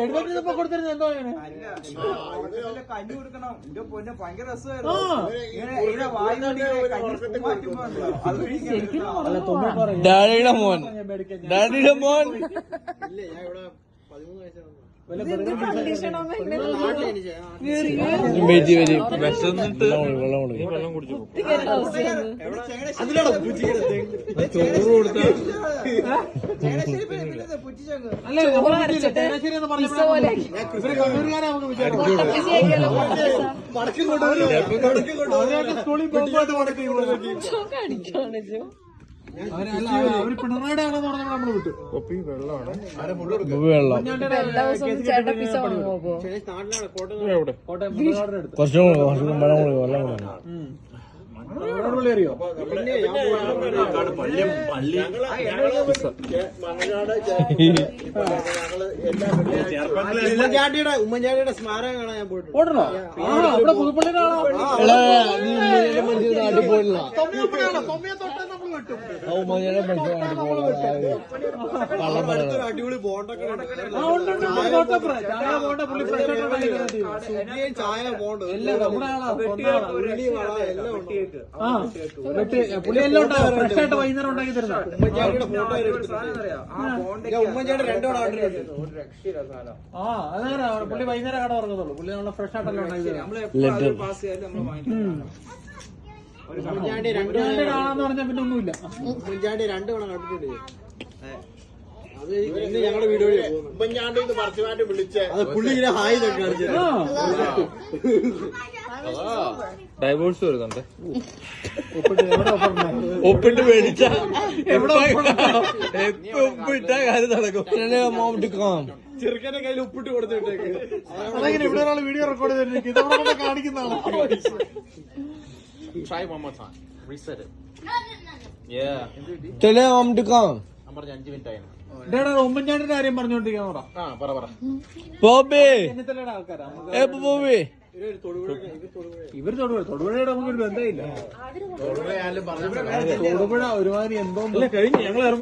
എഴുന്നൂറ്റി കൊടുത്തിരുന്നത് എന്തോ കഞ്ഞി കൊടുക്കണം. എന്റെ പൊന്നെ ഭയങ്കര രസമായിരുന്നു. ഡാഡിയുടെ മോൻ ഡാഡിയുടെ മോൻ വെള്ളം കുടിച്ചു ചോറ് കൊടുത്ത അവര് പിണറായിയുടെ ആണെന്ന് പറഞ്ഞാൽ നമ്മള് വിട്ടു. വെള്ളം കുറച്ചും വെള്ളം അറിയോ? ഉമ്മൻചാണ്ടിയുടെ സ്മാരകം കാണാൻ ഞാൻ പോയിട്ടുണ്ട്. ഓടണോ? അവിടെ പുതുപ്പള്ളിയുടെ ആളോ? അടിപൊളി ബോണ്ടൊക്കെ ചായ ബോണ്ട് പുള്ളി എല്ലാം ഉണ്ടാവും. ഫ്രഷ് ആയിട്ട് വൈകുന്നേരം ഉണ്ടാക്കി തരുന്ന ഉമ്മൻചാണ്ടി രണ്ടോടെ അതങ്ങനെ പുള്ളി വൈകുന്നേരം കട തുറക്കത്തുള്ളൂ. പുള്ളി നമ്മളെ ഫ്രഷ് ആയിട്ടല്ല ഉണ്ടാക്കി കാണാന്ന് പറഞ്ഞാൽ പിന്നെ ഒന്നുമില്ല. ഉമ്മൻചാണ്ടി 2 തവണ കണ്ടിട്ടുണ്ട്. അത് ഇന്ന് ഞങ്ങളുടെ വീഡിയോ ഉമ്മൻചാണ്ടി പറിച്ചുമാറ്റി വിളിച്ച് അത് പുള്ളി ഇങ്ങനെ ഹായ് കാണിച്ചത്. ഡൈവോഴ്സ് വരുന്നുണ്ട്. ഒപ്പിട്ട് മേടിച്ച ഒപ്പിട്ടാ കാര്യം നടക്കും. ചെറുക്കന്റെ കയ്യിൽ ഉപ്പിട്ട് കൊടുത്തിട്ടേക്ക്. അതെങ്ങനെ ഇവിടെ ഒരാൾ വീഡിയോ റെക്കോർഡ് ചെയ്തിട്ട് ഇതവിടെ കാണിക്കുന്നതാണ്. Try one more time. Reset it. Yeah. Tell him to come. ഞാൻ പറഞ്ഞ 5 മിനിറ്റ് ആയിരുന്നു. ഉമ്മൻചാണ്ടിന്റെ കാര്യം പറഞ്ഞോണ്ടിരിക്കാൻ പറ ബോബി ആൾക്കാരാ. ബോബി ഇവര് തൊടുപുഴയുടെ നമുക്കൊരു ബന്ധമില്ല. തൊടുപുഴ ഒരുമാതിരി എന്തോ കഴിഞ്ഞ് ഞങ്ങൾ